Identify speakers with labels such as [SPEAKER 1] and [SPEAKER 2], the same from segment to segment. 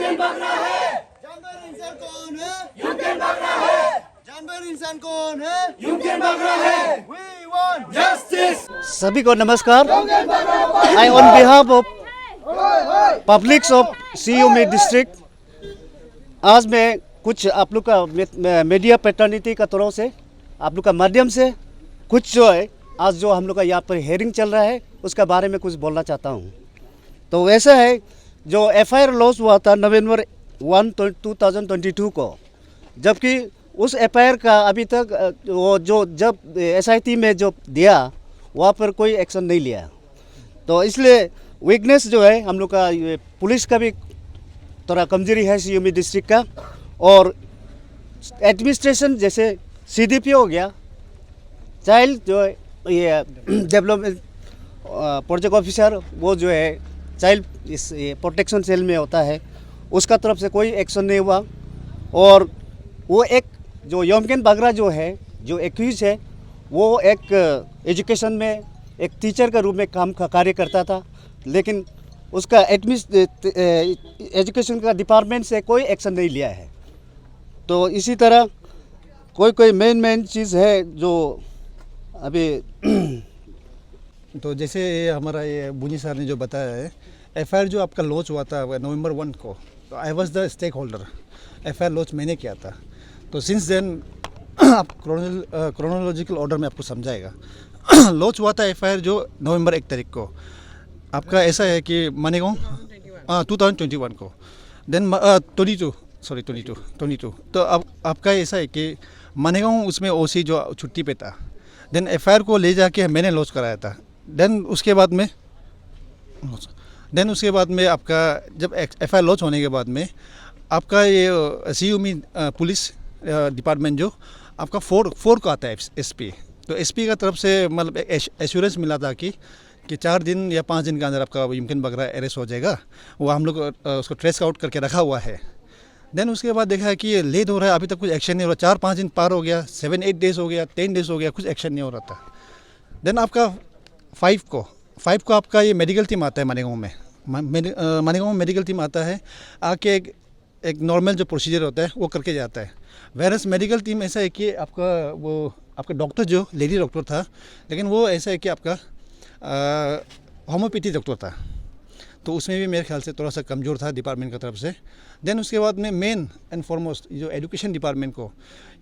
[SPEAKER 1] जानवर इंसान कौन है? युमकिन बकरा है। जानवर इंसान कौन है? युमकिन बकरा है। We want justice.
[SPEAKER 2] सभी को नमस्कार। I on behalf of publics of सीयूमी डिस्ट्रिक्ट, आज मैं कुछ आप लोग का मीडिया पैटर्निटी का तरफ से आप लोग का माध्यम से कुछ जो है आज जो हम लोग का यहाँ पर हेयरिंग चल रहा है उसका बारे में कुछ बोलना चाहता हूँ। तो वैसा है जो FIR लॉस हुआ था नवंबर 1, 2022 को, जबकि उस FIR का अभी तक वो जो जब SIT में जो दिया वहाँ पर कोई एक्शन नहीं लिया। तो इसलिए वीकनेस जो है हम लोग का पुलिस का भी थोड़ा कमजोरी है सीयूमी डिस्ट्रिक्ट का, और एडमिनिस्ट्रेशन जैसे CDP हो गया, चाइल्ड जो है ये डेवलपमेंट प्रोजेक्ट ऑफिसर, वो जो है चाइल्ड इस प्रोटेक्शन सेल में होता है, उसका तरफ से कोई एक्शन नहीं हुआ। और वो एक जो युमकिन बकरा जो है जो एक्यूज है वो एक एजुकेशन में एक टीचर का रूप में कार्य करता था, लेकिन उसका एजुकेशन का डिपार्टमेंट से कोई एक्शन नहीं लिया है। तो इसी तरह कोई मेन चीज़ है जो अभी
[SPEAKER 3] तो जैसे ये हमारा ये बुनी सर ने जो बताया है, FIR जो आपका लॉन्च हुआ था नवंबर 1 को, तो I was the stakeholder. FIR launch मैंने किया था। तो सिंस देन आप क्रोनोलॉजिकल ऑर्डर में आपको समझाएगा। लॉन्च हुआ था FIR जो नवंबर 1 तारीख को। आपका ऐसा है कि मानेगांव 2021 को, देन 22। तो अब आपका ऐसा है कि मानेगांव उसमें OC जो छुट्टी पे था, देन FIR को ले जाके मैंने लॉन्च कराया था। देन उसके बाद में आपका जब FIR लॉन्च होने के बाद में आपका ये सीयूमी पुलिस डिपार्टमेंट जो आपका 4 का आता है SP। तो SP का तरफ से मतलब एश्योरेंस मिला था कि 4 दिन या 5 दिन के अंदर आपका युमकिन बकरा अरेस्ट हो जाएगा। वो हम लोग उसको ट्रेस आउट करके रखा हुआ है। देन उसके बाद देखा है कि ये लेट हो रहा है, अभी तक कुछ एक्शन नहीं हो रहा। 4-5 दिन पार हो गया, 7-8 डेज हो गया, 10 डेज हो गया, कुछ एक्शन नहीं हो रहा था। देन आपका 5 को आपका ये मेडिकल टीम आता है मानेगांव में। मानेगांव में मेडिकल टीम आता है, आके एक नॉर्मल जो प्रोसीजर होता है वो करके जाता है। वेरस मेडिकल टीम ऐसा है कि आपका डॉक्टर जो लेडी डॉक्टर था, लेकिन वो ऐसा है कि आपका होम्योपैथी डॉक्टर था, तो उसमें भी मेरे ख्याल से थोड़ा सा कमज़ोर था डिपार्टमेंट की तरफ से। देन उसके बाद में मेन एंड फॉरमोस्ट जो एजुकेशन डिपार्टमेंट को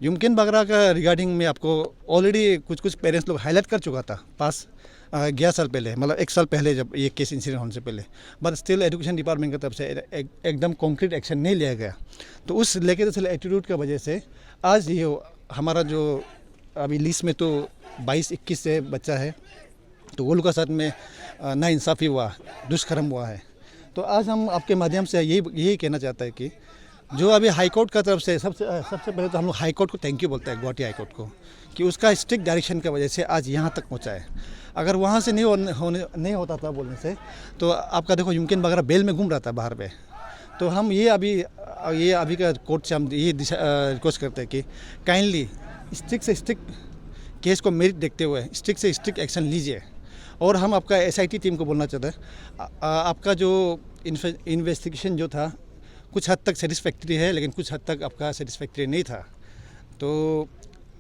[SPEAKER 3] युमकिन बकरा का रिगार्डिंग में आपको ऑलरेडी कुछ पेरेंट्स लोग हाईलाइट कर चुका था पास 11 साल पहले, मतलब 1 साल पहले जब ये केस इंसिडेंट होने से पहले। बट स्टिल एजुकेशन डिपार्टमेंट की तरफ से एकदम कॉन्क्रीट एक्शन नहीं लिया गया। तो उस लेके चले एटीट्यूड की वजह से आज ये हमारा जो अभी लिस्ट में तो 22-21 से बच्चा है, तो वो लोग का साथ में नाइंसाफ़ी हुआ, दुष्कर्म हुआ है। तो आज हम आपके माध्यम से यही कहना चाहते हैं कि जो अभी हाई कोर्ट का तरफ से सबसे पहले तो हम लोग हाई कोर्ट को थैंक यू बोलते हैं, गुवाहाटी हाई कोर्ट को, कि उसका स्ट्रिक्ट डायरेक्शन की वजह से आज यहाँ तक पहुँचा है। अगर वहाँ से नहीं होता था बोलने से, तो आपका देखो युमकिन बकरा बेल में घूम रहा था बाहर पे। तो हम ये अभी का कोर्ट से हम ये रिक्वेस्ट करते हैं कि काइंडली स्ट्रिक्ट से स्ट्रिक्ट केस को मेरिट देखते हुए स्ट्रिक्ट से स्ट्रिक्ट एक्शन लीजिए। और हम आपका SIT टीम को बोलना चाहते हैं, आपका जो इन्वेस्टिगेशन जो था कुछ हद तक सेटिस्फैक्ट्री है, लेकिन कुछ हद तक आपका सेटिस्फैक्ट्री नहीं था। तो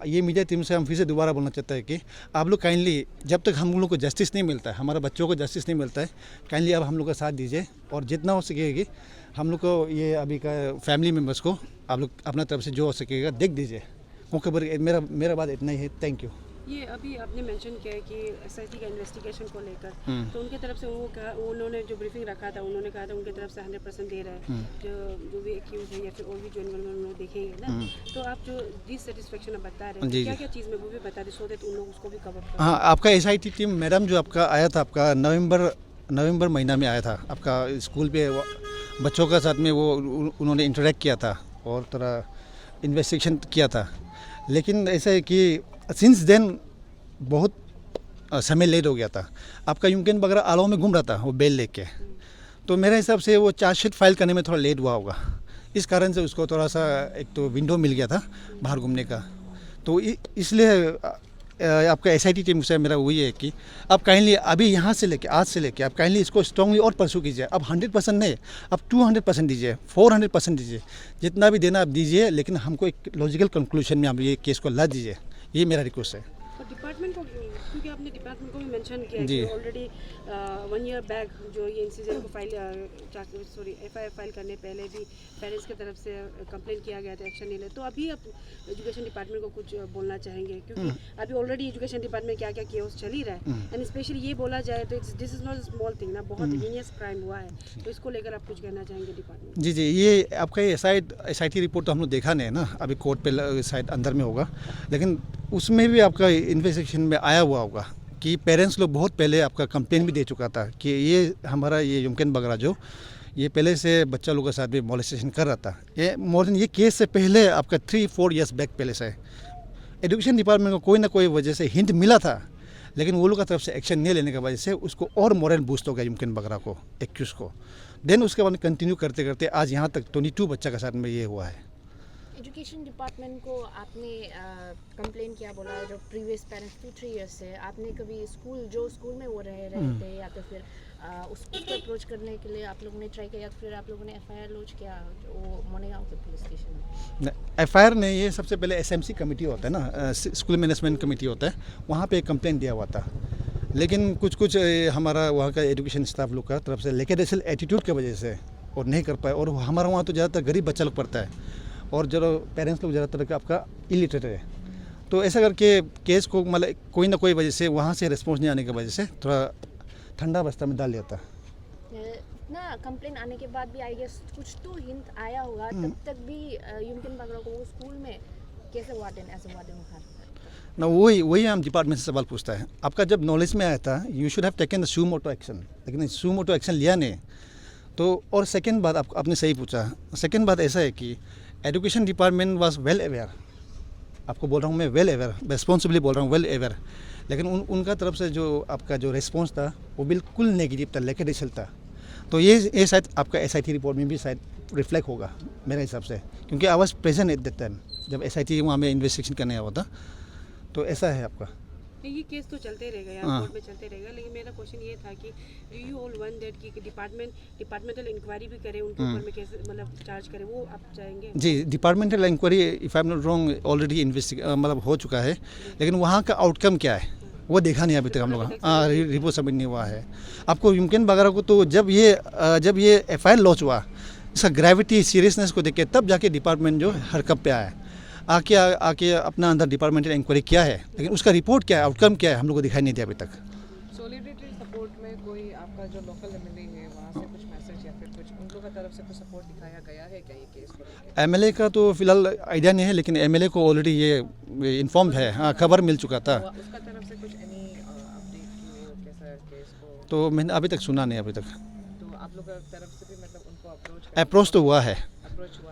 [SPEAKER 3] ये मीडिया टीम से हम फिर से दोबारा बोलना चाहते हैं कि आप लोग काइंडली, जब तक हम लोग को जस्टिस नहीं मिलता है, हमारे बच्चों को जस्टिस नहीं मिलता है, काइंडली आप हम लोग का साथ दीजिए। और जितना हो सकेगी हम लोग को ये अभी का फैमिली मेम्बर्स को आप लोग अपना तरफ से जो हो सकेगा देख दीजिए। क्योंकि मेरा बात इतना ही है। Thank you.
[SPEAKER 4] ये अभी आपने मेंशन किया है कि SIT का इन्वेस्टिगेशन को लेकर, तो उनके तरफ से उन्होंने जो ब्रीफिंग रखा था, उन्होंने कहा था उनके तरफ से 100% दे रहा है जो भी एक्यूज है या फिर और भी जो इन्वॉल्व देखेंगे ना। तो आप जो डिससेटिस्फेक्शन आप बता रहे हैं, क्या चीज़ में वो भी बता दें सो दैट उन लोग उसको भी कवर करें।
[SPEAKER 3] हाँ, आपका SIT टीम मैडम जो आपका आया था, आपका नवंबर महीना में आया था, आपका स्कूल पे बच्चों का साथ में वो उन्होंने इंटरेक्ट किया था और थोड़ा इन्वेस्टिगेशन किया था। लेकिन ऐसा है कि सिंस देन बहुत समय लेट हो गया था। आपका युमकिन बकरा आलाव में घूम रहा था वो बेल लेके, तो मेरे हिसाब से वो चार्जशीट फाइल करने में थोड़ा लेट हुआ होगा। इस कारण से उसको थोड़ा सा एक तो विंडो मिल गया था बाहर घूमने का। तो इसलिए आपका SIT टीम से मेरा वही है कि आप काइंडली अभी यहाँ से लेके आज से लेके आप काइंडली इसको स्ट्रांगली और परसू कीजिए। अब 100% नहीं, अब 200% दीजिए, 400% दीजिए, जितना भी देना आप दीजिए, लेकिन हमको एक लॉजिकल कंक्लूजन में आप ये केस को ला दीजिए, ये मेरा रिक्वेस्ट है।
[SPEAKER 4] और डिपार्टमेंट को, क्योंकि आपने डिपार्टमेंट को भी मेंशन किया
[SPEAKER 3] जी।
[SPEAKER 4] कि ऑलरेडी 1 ईयर बैक जो ये इंसिडेंट को FIR फाइल करने पहले भी पेरेंट्स की तरफ से कंप्लेंट किया गया था, एक्शन नहीं ले, तो अभी आप एजुकेशन डिपार्टमेंट को कुछ बोलना चाहेंगे? क्योंकि अभी ऑलरेडी एजुकेशन डिपार्टमेंट क्या क्या केस चल ही रहा है, एंड स्पेशली ये बोला जाए तो this is not small thing ना, बहुत हीनियस क्राइम हुआ है, तो इसको लेकर आप कुछ कहना चाहेंगे डिपार्टमेंट?
[SPEAKER 3] जी, ये आपका ये SIT रिपोर्ट तो हम लोग देखा नहीं है ना, अभी कोर्ट पे शायद अंदर में होगा, लेकिन उसमें भी आपका इन्वेस्टिगेशन में आया हुआ होगा कि पेरेंट्स लोग बहुत पहले आपका कंप्लेन भी दे चुका था कि ये हमारा ये युमकिन बगरा जो ये पहले से बच्चा लोगों के साथ भी मॉलेस्टेशन कर रहा था। ये मोर देन ये केस से पहले आपका 3-4 ईयर्स बैक पहले से एजुकेशन डिपार्टमेंट को कोई ना कोई वजह से हिंट मिला था, लेकिन वो लोग की तरफ से एक्शन नहीं लेने की वजह से उसको और मोरल बूस्ट हो गया युमकिन बगरा को, एक्यूज को। देन उसके बाद कंटिन्यू करते करते आज यहाँ तक 22 बच्चा के साथ में ये हुआ है।
[SPEAKER 5] एजुकेशन डिपार्टमेंट को आपने कंप्लेन किया, बोला जो प्रीवियस पेरेंट्स 2-3 ईयर्स से आपने कभी स्कूल में वो रहे थे या तो फिर उसको अप्रोच करने के लिए आप लोगों ने ट्राई किया या फिर आप लोगों ने FIR लॉन्च किया वो मोनेगांव के पुलिस स्टेशन में?
[SPEAKER 3] FIR नहीं, ये सबसे पहले SMC कमेटी होता है ना, स्कूल मैनेजमेंट कमेटी होता है, वहाँ पे एक कंप्लेंट दिया हुआ था, लेकिन कुछ हमारा वहाँ का एजुकेशन स्टाफ लोग का तरफ से लेकेडेशल एटीट्यूड की वजह से और नहीं कर पाए, और हमारा वहाँ तो ज़्यादातर गरीब बच्चा लोग पढ़ता है और जो पेरेंट्स लोग ज़्यादातर आपका इलिटरेट है, तो ऐसा करके केस को मतलब कोई ना कोई वजह से वहाँ से रिस्पॉन्स नहीं आने की वजह से थोड़ा ठंडा अवस्था में डाल दिया था
[SPEAKER 5] ना। कंप्लेन आने के बाद भी आई गेस कुछ तो हिंट आया होगा, तब तक भी युमकिन बगरा को वो स्कूल में कैसे वार्डन एज वार्डन
[SPEAKER 3] ना, वही हम डिपार्टमेंट से सवाल पूछता है। आपका जब नॉलेज में आया था you should have taken the suo motu action, लेकिन सू मोटो एक्शन लिया नहीं। तो और सेकेंड बात आपने सही पूछा, सेकेंड बात ऐसा है कि education department was well aware, आपको बोल रहा हूँ मैं वेल अवेयर, रेस्पॉन्सिबली बोल रहा हूँ वेल अवेयर, लेकिन उनका तरफ से जो आपका जो रिस्पॉन्स था वो बिल्कुल नेगेटिव था, लेकेडेशल था। तो ये शायद आपका SIT रिपोर्ट में भी शायद रिफ्लेक्ट होगा मेरे हिसाब से, क्योंकि I was present at that time जब SIT वहाँ में इन्वेस्टिगेशन करने आया हुआ था। तो ऐसा है आपका।
[SPEAKER 4] ये केस तो चलते रहेगा यार, कोर्ट में चलते रहेगा, लेकिन मेरा क्वेश्चन ये था कि do you all want that कि डिपार्टमेंटल इंक्वायरी भी करे उनके ऊपर में, कैसे मतलब चार्ज करे, वो आप चाहेंगे? जी,
[SPEAKER 3] departmental inquiry if I am not wrong already मतलब हो चुका है, लेकिन वहाँ का आउटकम क्या है वो देखा नहीं अभी तक हम लोग, रिपोर्ट सबमिट नहीं हुआ है। आपको युमकिन बगरा को तो जब ये FIR लॉन्च हुआ, इसका ग्रेविटी सीरियसनेस को देख के तब जाके डिपार्टमेंट जो हरकत पे आया, आके अपना अंदर डिपार्टमेंटल इंक्वायरी किया है, लेकिन उसका रिपोर्ट क्या है, आउटकम क्या है, हम लोग को दिखाई नहीं दिया अभी तक।
[SPEAKER 6] सॉलिडेरिटी सपोर्ट में कोई आपका जो लोकल MLA है वहाँ से कुछ मैसेज या फिर कुछ उन लोगों की तरफ से कुछ सपोर्ट दिखाया गया है क्या ये केस को?
[SPEAKER 3] MLA का तो फिलहाल आइडिया नहीं है, लेकिन MLA को ऑलरेडी ये इन्फॉर्म है, हाँ खबर मिल चुका था।
[SPEAKER 6] उसका तरफ से कुछ एनी अपडेट की वो कैसा केस को?
[SPEAKER 3] तो मैंने अभी तक सुना नहीं अभी तक।
[SPEAKER 6] तो आप लोग की तरफ से भी मतलब उनको
[SPEAKER 3] अप्रोच तो हुआ है,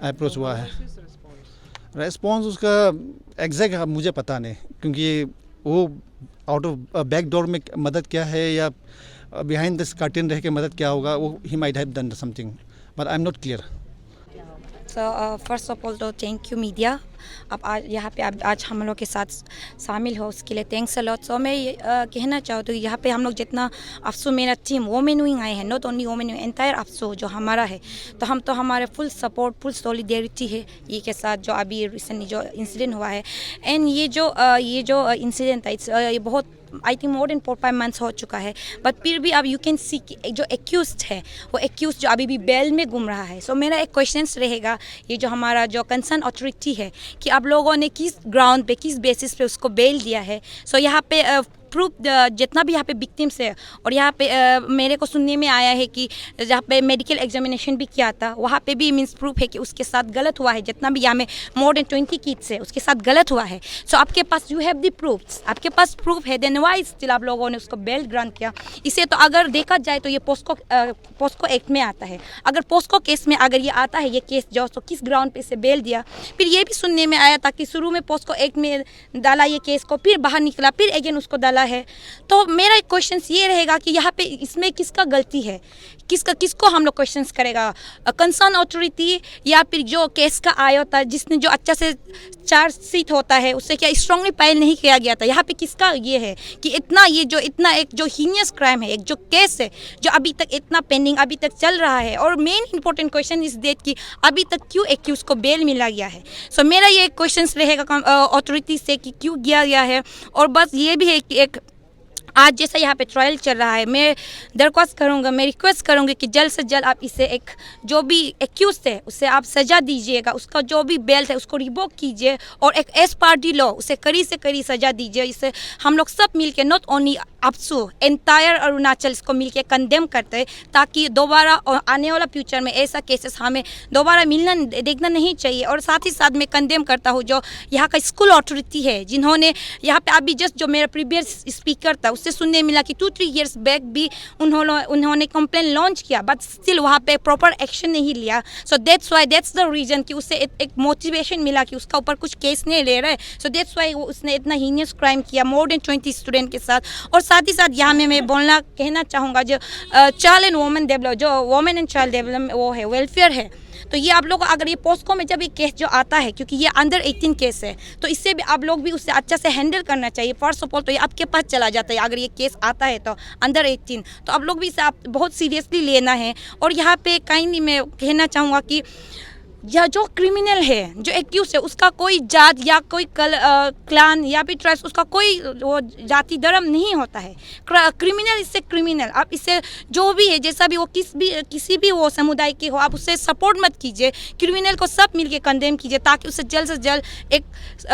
[SPEAKER 6] अप्रोच हुआ है।
[SPEAKER 3] रेस्पॉन्स उसका एग्जैक्ट मुझे पता नहीं, क्योंकि वो आउट ऑफ बैक डोर में मदद क्या है या बिहाइंड दिस कर्टेन रह के मदद क्या होगा, वो he might have done something, but I am not clear.
[SPEAKER 7] So first of all तो थैंक यू मीडिया, आप आज यहाँ पे आज हम लोग के साथ शामिल हो उसके लिए थैंक्स अ लॉट। सो मैं कहना चाहती हूँ यहाँ पे हम लोग जितना अफसो मेरा टीम वोमेन विंग आए हैं, not only women wing, entire office जो हमारा है, तो हम तो हमारे फुल सपोर्ट फुल सॉलिडेरिटी है ये के साथ जो अभी रिसेंटली जो इंसिडेंट हुआ है। एंड ये जो इंसिडेंट है ये बहुत I think more than 4-5 months हो चुका है, बट फिर भी अब यू कैन सी जो एक्यूज्ड है वो एक्यूज्ड जो अभी भी बेल में घूम रहा है। सो मेरा एक क्वेश्चन रहेगा, ये जो हमारा जो कंसर्न अथॉरिटी है कि आप लोगों ने किस ग्राउंड पे किस बेसिस पे उसको बेल दिया है। सो यहाँ पे प्रूफ जितना भी यहाँ पे विक्टिम्स है, और यहाँ पे मेरे को सुनने में आया है कि जहाँ पे मेडिकल एग्जामिनेशन भी किया था वहाँ पे भी मीन्स प्रूफ है कि उसके साथ गलत हुआ है, जितना भी यहाँ में मोर देन 20 किड्स है उसके साथ गलत हुआ है। सो आपके पास यू हैव द प्रूफ्स, आपके पास प्रूफ है, देन वाई स्टिल आप लोगों ने उसको बेल ग्रांट किया। इसे तो अगर देखा जाए तो ये पोस्को एक्ट में आता है, अगर पोस्को केस में अगर ये आता है ये केस जो तो किस ग्राउंड पे से बेल दिया। फिर ये भी सुनने में आया था कि शुरू में पोस्को एक्ट में डाला ये केस को, फिर बाहर निकला, फिर अगेन उसको डाला है। तो मेरा एक क्वेश्चन ये रहेगा कि यहाँ पे इसमें किसका गलती है किसको हम लोग क्वेश्चंस करेगा, कंसर्न अथॉरिटी या फिर जो केस का आया था जिसने जो अच्छा से चार्ज शीट होता है उससे क्या स्ट्रांगली फाइल नहीं किया गया था। यहाँ पे किसका ये है कि इतना एक जो हीनियस क्राइम है, एक जो केस है जो अभी तक इतना पेंडिंग अभी तक चल रहा है, और मेन इंपॉर्टेंट क्वेश्चन इस डेट की अभी तक क्यों एक्यूज को बेल मिला गया है। सो मेरा ये क्वेश्चन रहेगा अथॉरिटी से कि क्यों किया गया है। और बस ये भी है कि एक आज जैसा यहाँ पे ट्रायल चल रहा है, मैं दरख्वास्त करूँगा, मैं रिक्वेस्ट करूँगी कि जल्द से जल्द आप इसे एक जो भी एक्यूज है उसे आप सज़ा दीजिएगा, उसका जो भी बेल है उसको रिवोक कीजिए और एक एस पार्टी लॉ उसे कड़ी से कड़ी सज़ा दीजिए। इससे हम लोग सब मिलके नॉट ओनली अपसू एंटायर अरुणाचल इसको मिलके कंडेम करते हैं, ताकि दोबारा आने वाला फ्यूचर में ऐसा केसेस हमें दोबारा देखना नहीं चाहिए। और साथ ही साथ मैं कंडेम करता हूँ जो यहाँ का स्कूल अथॉरिटी है, जिन्होंने यहाँ पे अभी जस्ट जो मेरा प्रीवियस स्पीकर था उससे सुनने मिला कि 2-3 इयर्स बैक भी उन्होंने कंप्लेन लॉन्च किया, बट स्टिल वहाँ पे प्रॉपर एक्शन नहीं लिया। सो दैट्स द रीज़न कि उससे एक मोटिवेशन मिला कि उसका ऊपर कुछ केस नहीं ले रहा है। सो दैट्स वाई उसने इतना हीनियस क्राइम किया मोर देन 20 स्टूडेंट के साथ। और साथ ही साथ यहाँ में मैं कहना चाहूँगा जो चाइल्ड एंड वुमेन डेवलप जो वुमेन एंड चाइल्ड डेवलपमेंट वो है वेलफेयर है, तो ये आप लोग अगर ये पोस्को में जब ये केस जो आता है, क्योंकि ये अंडर 18 केस है, तो इससे भी आप लोग भी उससे अच्छा से हैंडल करना चाहिए। फर्स्ट ऑफ ऑल तो ये आपके पास चला जाता है अगर ये केस आता है तो अंडर 18, तो आप लोग भी इसे आप बहुत सीरियसली लेना है। और यहाँ पे कहीं नहीं मैं कहना चाहूँगा कि या जो क्रिमिनल है, जो एक्यूज है, उसका कोई जात या कोई क्लान या फिर ट्राइब्स, उसका कोई वो जाति धर्म नहीं होता है। क्रिमिनल इससे क्रिमिनल, आप इससे जो भी है जैसा भी वो किसी भी वो समुदाय के हो, आप उससे सपोर्ट मत कीजिए। क्रिमिनल को सब मिलके कंडेम कीजिए ताकि उसे जल्द से जल्द एक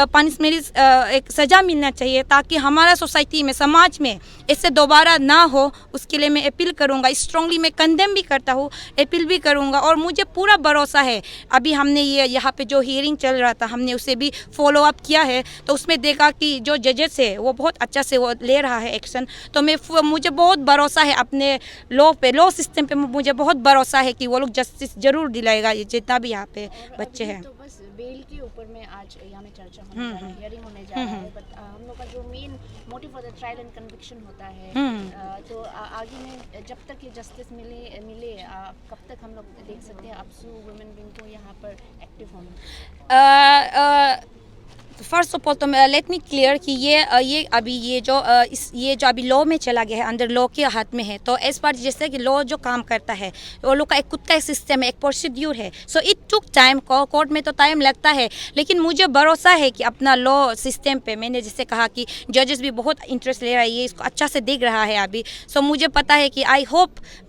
[SPEAKER 7] पनिशमेंट एक सज़ा मिलना चाहिए, ताकि हमारा सोसाइटी में समाज में इससे दोबारा ना हो। उसके लिए मैं अपील करूँगा, स्ट्रांगली मैं कंडेम भी करता हूँ, अपील भी करूँगा। और मुझे पूरा भरोसा है, अभी हमने ये यहाँ पे जो हियरिंग चल रहा था हमने उसे भी फॉलो अप किया है, तो उसमें देखा कि जो जजेस है वो बहुत अच्छा से वो ले रहा है एक्शन। तो मुझे बहुत भरोसा है अपने लॉ सिस्टम पे, मुझे बहुत भरोसा है कि वो लोग जस्टिस जरूर दिलाएगा जितना भी यहाँ पे बच्चे हैं।
[SPEAKER 5] तो बस बेल के ऊपर में आज यहाँ में चर्चा होने जा रहा है, हियरिंग होने जा रहा है, बट हम लोग का जो main motive for the trial and conviction होता है, तो आगे में जब तक ये जस्टिस मिले कब तक हम लोग देख सकते हैं अपसू वुमेन विंग को यहाँ पर एक्टिव होना?
[SPEAKER 7] फर्स्ट ऑफ ऑल तो लेट मी क्लियर कि ये अभी ये जो अभी लॉ में चला गया है, अंडर लॉ के हाथ में है। तो एज पर जैसे कि लॉ जो काम करता है वो लोग का एक खुद का सिस्टम है, एक प्रोसीड्यूर है। So it took time, court में तो टाइम लगता है, लेकिन मुझे भरोसा है कि अपना लॉ सिस्टम पे, मैंने जैसे कहा कि जजेस भी बहुत इंटरेस्ट ले रहा है, ये इसको अच्छा से देख रहा है अभी। सो मुझे पता है कि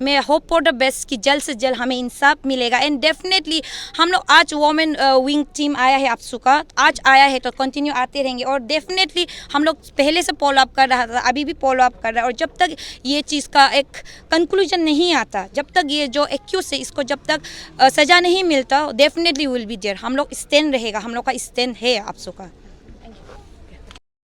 [SPEAKER 7] मैं होप फॉर द बेस्ट कि जल्द से जल्द हमें इंसाफ मिलेगा। एंड डेफिनेटली हम लोग आज वुमेन विंग टीम आया है अपसू का, आज आया है तो कंटिन्यू आते रहेंगे। और डेफिनेटली हम लोग पहले से फॉलो अप कर रहा था, अभी भी फॉलो अप कर रहा है। और जब तक ये चीज़ का एक कंक्लूजन नहीं आता, जब तक ये जो एक्यूज है इसको जब तक सज़ा नहीं मिलता, डेफिनेटली विल बी देयर। हम लोग स्टैंड रहेगा, हम लोग का स्टैंड है अपसू का।